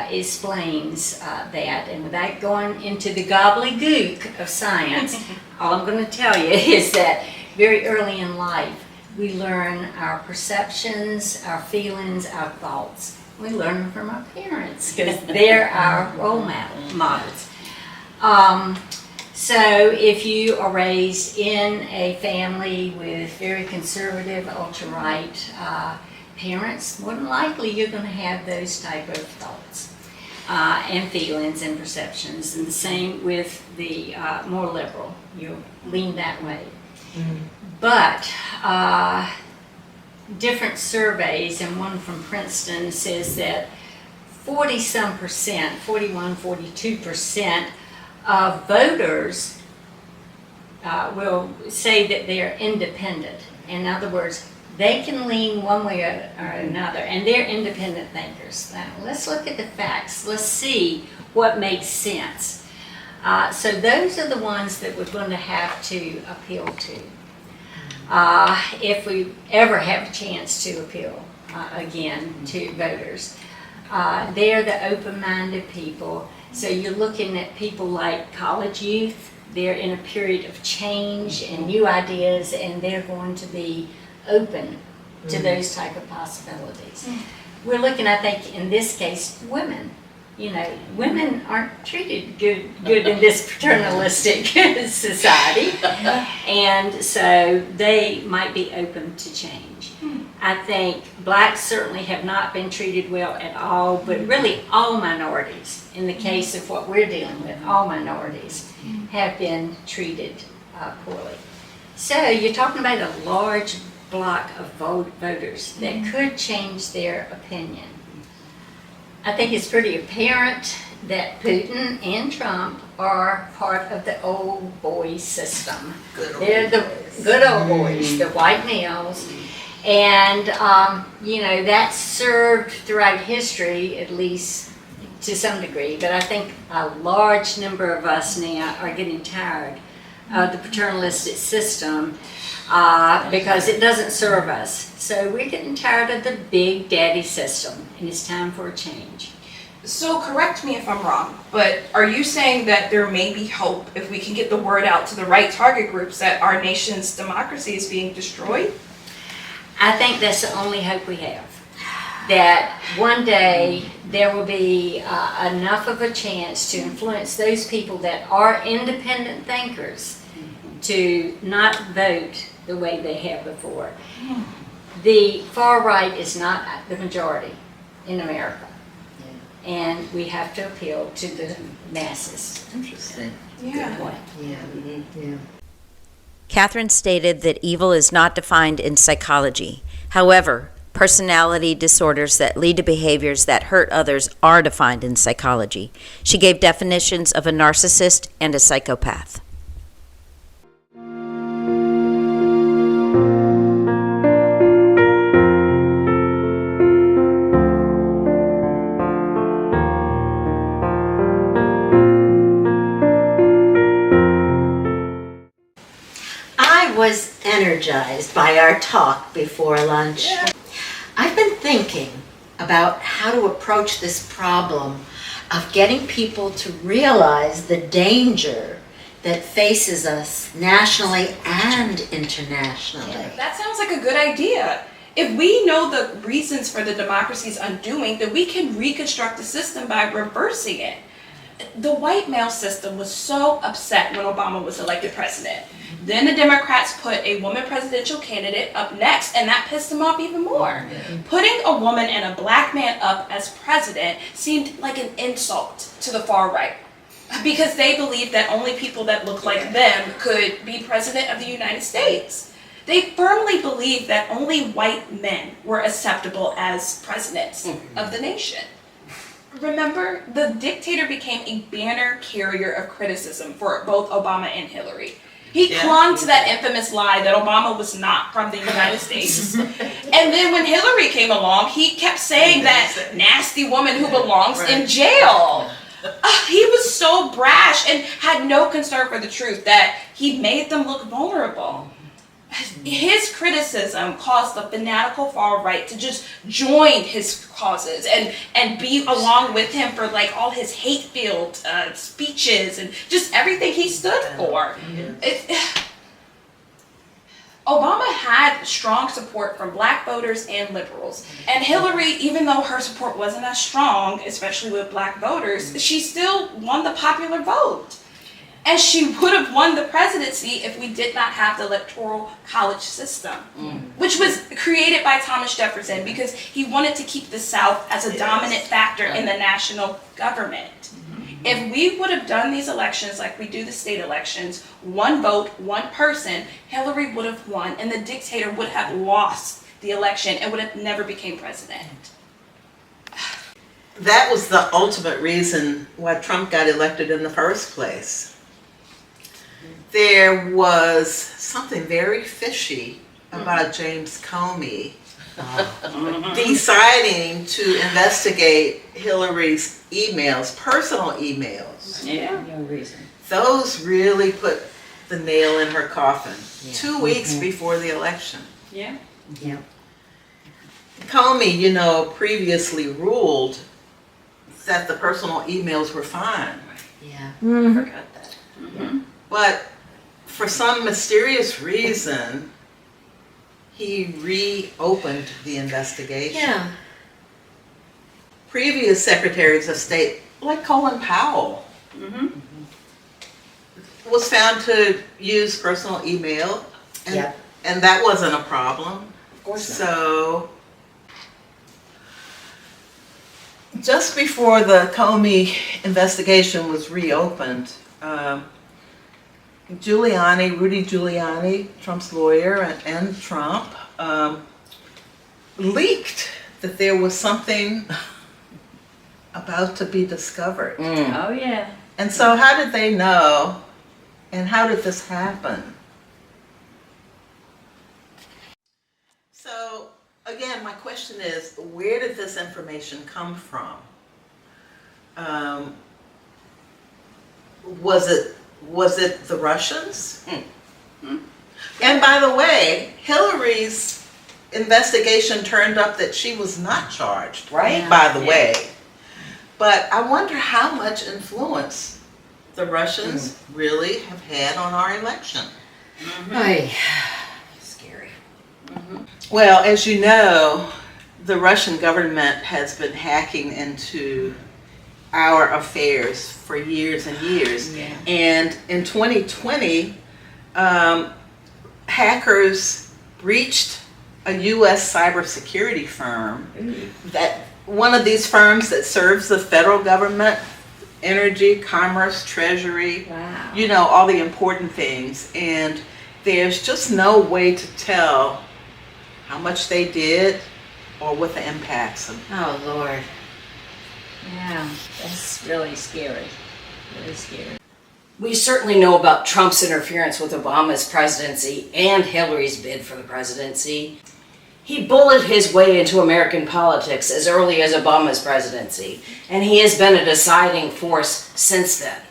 explains that, and without going into the gobbledygook of science, all I'm going to tell you is that very early in life, we learn our perceptions, our feelings, our thoughts. We learn them from our parents because they're our role models. So if you are raised in a family with very conservative, ultra-right parents, more than likely you're going to have those type of thoughts and feelings and perceptions. And the same with the more liberal. You'll lean that way. But different surveys, and one from Princeton says that 40-some percent, 41, 42% of voters will say that they're independent. In other words, they can lean one way or another, and they're independent thinkers. Now, let's look at the facts. Let's see what makes sense. So those are the ones that we're going to have to appeal to. If we ever have a chance to appeal again to voters. They're the open-minded people. So you're looking at people like college youth. They're in a period of change and new ideas, and they're going to be open to those type of possibilities. We're looking, I think, in this case, women. You know, women aren't treated good in this paternalistic society, and so they might be open to change. I think blacks certainly have not been treated well at all, but really all minorities, in the case of what we're dealing with, all minorities have been treated poorly. So you're talking about a large block of voters that could change their opinion. I think it's pretty apparent that Putin and Trump are part of the old boy system. They're the good old boys, the white males. And, you know, that's served throughout history, at least to some degree. But I think a large number of us now are getting tired of the paternalistic system because it doesn't serve us. So we're getting tired of the big daddy system, and it's time for a change. So correct me if I'm wrong, but are you saying that there may be hope if we can get the word out to the right target groups that our nation's democracy is being destroyed? I think that's the only hope we have. That one day there will be enough of a chance to influence those people that are independent thinkers to not vote the way they have before. The far right is not the majority in America. And we have to appeal to the masses. Interesting. Yeah. Good point. Yeah. Catherine stated that evil is not defined in psychology. However, personality disorders that lead to behaviors that hurt others are defined in psychology. She gave definitions of a narcissist and a psychopath. I was energized by our talk before lunch. I've been thinking about how to approach this problem of getting people to realize the danger that faces us nationally and internationally. That sounds like a good idea. If we know the reasons for the democracy's undoing, then we can reconstruct the system by reversing it. The white male system was so upset when Obama was elected president. Then the Democrats put a woman presidential candidate up next, and that pissed them off even more. Putting a woman and a black man up as president seemed like an insult to the far right, because they believed that only people that looked like them could be president of the United States. They firmly believed that only white men were acceptable as presidents of the nation. Remember, the dictator became a banner carrier of criticism for both Obama and Hillary. He Yeah. clung to that infamous lie that Obama was not from the United States. And then when Hillary came along, he kept saying that nasty woman who belongs in jail. He was so brash and had no concern for the truth that he made them look vulnerable. His criticism caused the fanatical far right to just join his causes and be along with him for like all his hate-filled speeches and just everything he stood for. Obama had strong support from black voters and liberals. And Hillary, even though her support wasn't as strong, especially with black voters, she still won the popular vote. And she would have won the presidency if we did not have the electoral college system, which was created by Thomas Jefferson because he wanted to keep the South as a dominant factor in the national government. If we would have done these elections like we do the state elections, one vote, one person, Hillary would have won and the dictator would have lost the election and would have never became president. That was the ultimate reason why Trump got elected in the first place. There was something very fishy about James Comey deciding to investigate Hillary's emails, personal emails. Yeah. No reason. Those really put the nail in her coffin. Yeah. 2 weeks before the election. Yeah. Yeah. Comey, previously ruled that the personal emails were fine. Yeah. Mm-hmm. Forgot that. But for some mysterious reason, he reopened the investigation. Yeah. Previous secretaries of state, like Colin Powell, was found to use personal email, and, Yep. and that wasn't a problem. Of course not. So, just before the Comey investigation was reopened, Rudy Giuliani, Trump's lawyer, and Trump leaked that there was something about to be discovered. Oh, yeah. And so how did they know, and how did this happen? So again, my question is, where did this information come from? Was it the Russians? And by the way, Hillary's investigation turned up that she was not charged, right? Yeah. By the way. But I wonder how much influence the Russians really have had on our election. Ay, scary. Well, as you know, the Russian government has been hacking into our affairs for years and years. Yeah. And in 2020, hackers breached a U.S. cybersecurity firm. That one of these firms that serves the federal government, energy, commerce, treasury, Wow. all the important things. And there's just no way to tell how much they did or what the impacts of. Oh, Lord. Yeah. That's really scary. Really scary. We certainly know about Trump's interference with Obama's presidency and Hillary's bid for the presidency. He bullied his way into American politics as early as Obama's presidency, and he has been a deciding force since then.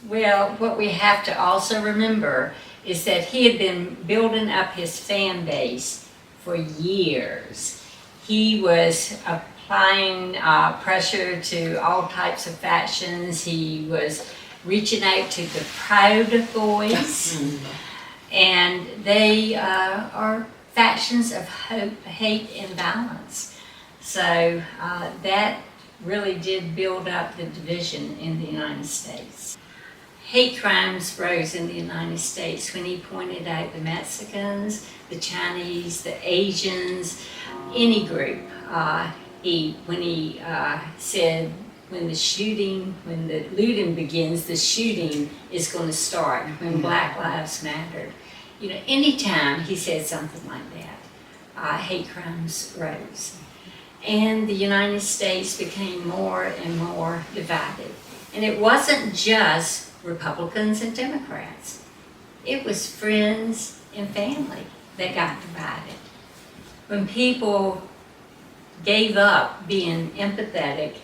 Well, what we have to also remember is that he had been building up his fan base for years. He was applying pressure to all types of factions. He was reaching out to the Proud Boys, and they are factions of hope, hate, and violence. So that really did build up the division in the United States. Hate crimes rose in the United States when he pointed out the Mexicans, the Chinese, the Asians, any group. When he said, when the looting begins, the shooting is going to start, when Black Lives Matter. Anytime he said something like that, hate crimes rose. And the United States became more and more divided. And it wasn't just Republicans and Democrats. It was friends and family that got divided. When people gave up being empathetic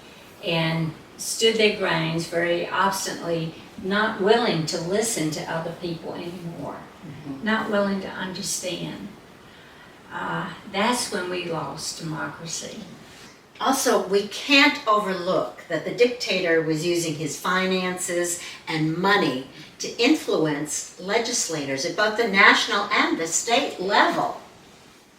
and stood their grounds very obstinately, not willing to listen to other people anymore, not willing to understand. That's when we lost democracy. Also, we can't overlook that the dictator was using his finances and money to influence legislators at both the national and the state level.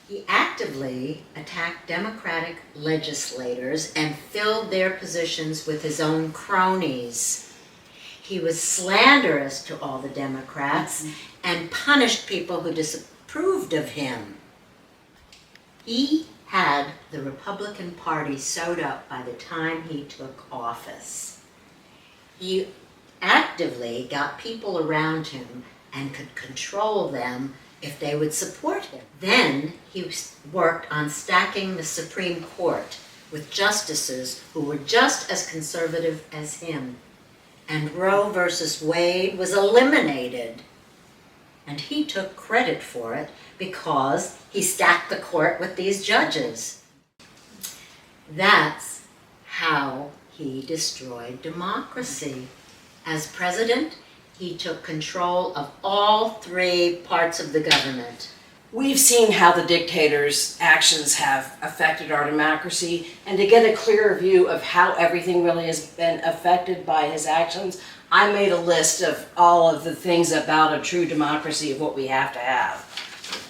He actively attacked Democratic legislators and filled their positions with his own cronies. He was slanderous to all the Democrats and punished people who disapproved of him. He had the Republican Party sewed up by the time he took office. He actively got people around him and could control them if they would support him. Then he worked on stacking the Supreme Court with justices who were just as conservative as him. And Roe versus Wade was eliminated. And he took credit for it because he stacked the court with these judges. That's how he destroyed democracy. As president, he took control of all three parts of the government. We've seen how the dictator's actions have affected our democracy, and to get a clearer view of how everything really has been affected by his actions, I made a list of all of the things about a true democracy of what we have to have.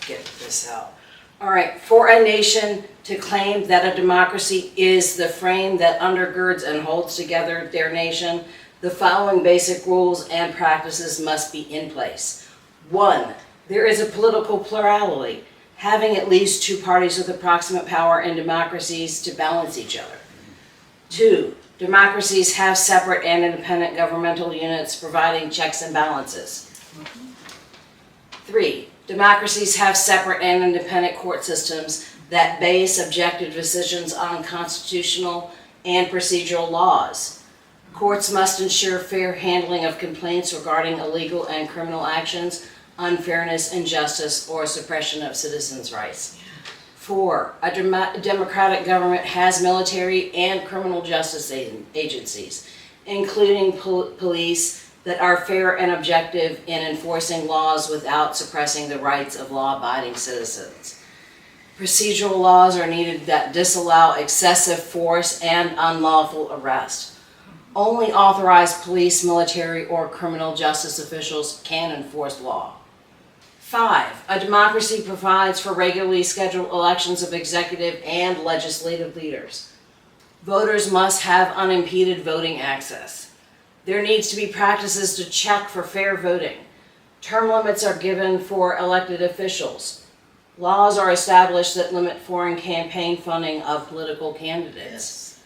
Get this out. All right, for a nation to claim that a democracy is the frame that undergirds and holds together their nation, the following basic rules and practices must be in place. 1. There is a political plurality, having at least two parties with approximate power in democracies to balance each other. 2. Democracies have separate and independent governmental units providing checks and balances. 3. Democracies have separate and independent court systems that base objective decisions on constitutional and procedural laws. Courts must ensure fair handling of complaints regarding illegal and criminal actions, unfairness, injustice, or suppression of citizens' rights. 4. A democratic government has military and criminal justice agencies, including police, that are fair and objective in enforcing laws without suppressing the rights of law-abiding citizens. Procedural laws are needed that disallow excessive force and unlawful arrest. Only authorized police, military, or criminal justice officials can enforce law. 5. A democracy provides for regularly scheduled elections of executive and legislative leaders. Voters must have unimpeded voting access. There needs to be practices to check for fair voting. Term limits are given for elected officials. Laws are established that limit foreign campaign funding of political candidates.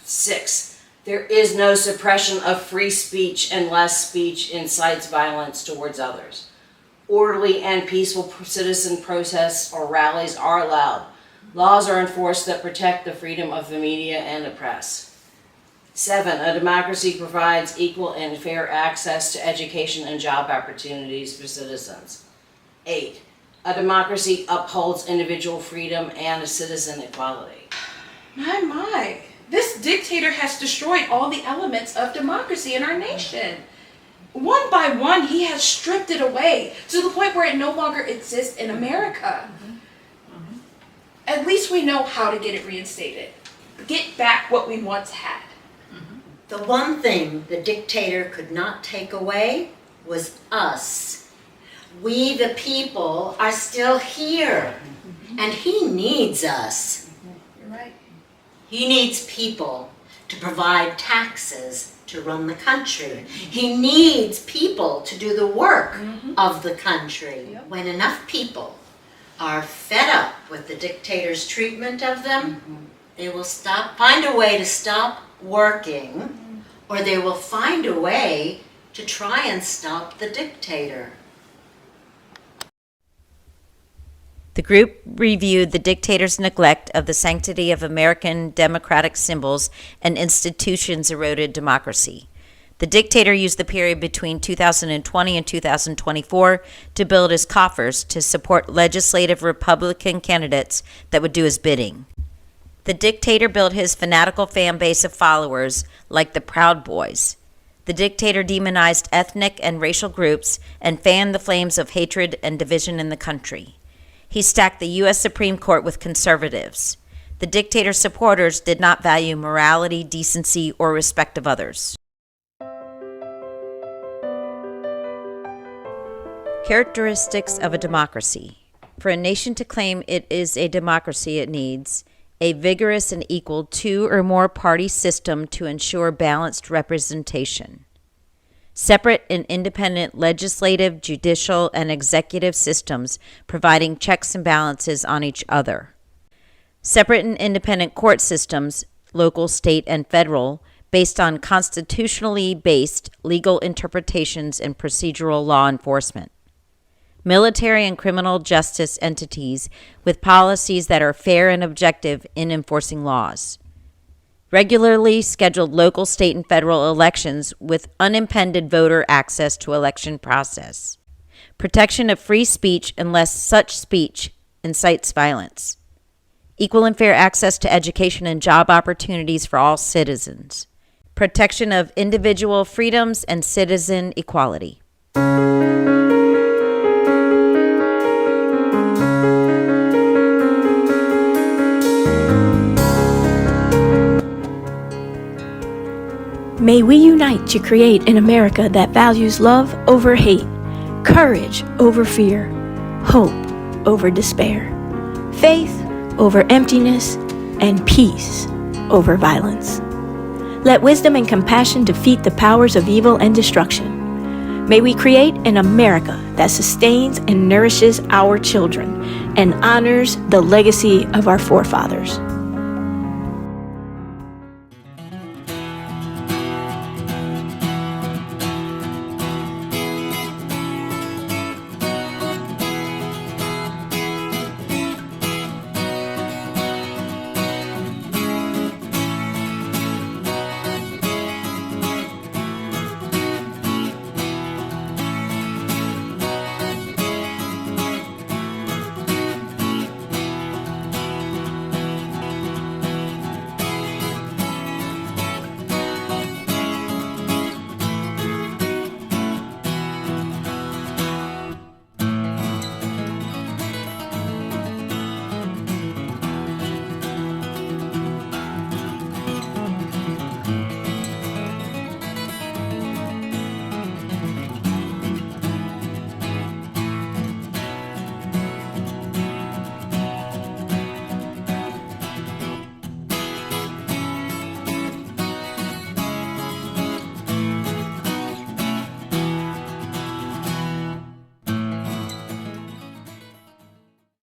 6. There is no suppression of free speech unless speech incites violence towards others. Orderly and peaceful citizen protests or rallies are allowed. Laws are enforced that protect the freedom of the media and the press. 7. A democracy provides equal and fair access to education and job opportunities for citizens. 8. A democracy upholds individual freedom and citizen equality. My. This dictator has destroyed all the elements of democracy in our nation. One by one, he has stripped it away to the point where it no longer exists in America. At least we know how to get it reinstated. Get back what we once had. The one thing the dictator could not take away was us. We, the people, are still here, and he needs us. You're right. He needs people to provide taxes to run the country. He needs people to do the work of the country. Yep. When enough people are fed up with the dictator's treatment of them, they will find a way to stop working, or they will find a way to try and stop the dictator. The group reviewed the dictator's neglect of the sanctity of American democratic symbols and institutions eroded democracy. The dictator used the period between 2020 and 2024 to build his coffers to support legislative Republican candidates that would do his bidding. The dictator built his fanatical fan base of followers like the Proud Boys. The dictator demonized ethnic and racial groups and fanned the flames of hatred and division in the country. He stacked the U.S. Supreme Court with conservatives. The dictator's supporters did not value morality, decency, or respect of others. Characteristics of a democracy. For a nation to claim it is a democracy, it needs a vigorous and equal 2 or more party system to ensure balanced representation. Separate and independent legislative, judicial, and executive systems providing checks and balances on each other. Separate and independent court systems, local, state, and federal, based on constitutionally based legal interpretations and procedural law enforcement. Military and criminal justice entities with policies that are fair and objective in enforcing laws. Regularly scheduled local, state, and federal elections with unimpeded voter access to election process. Protection of free speech unless such speech incites violence. Equal and fair access to education and job opportunities for all citizens. Protection of individual freedoms and citizen equality. May we unite to create an America that values love over hate, courage over fear, hope over despair, faith over emptiness, and peace over violence. Let wisdom and compassion defeat the powers of evil and destruction. May we create an America that sustains and nourishes our children and honors the legacy of our forefathers.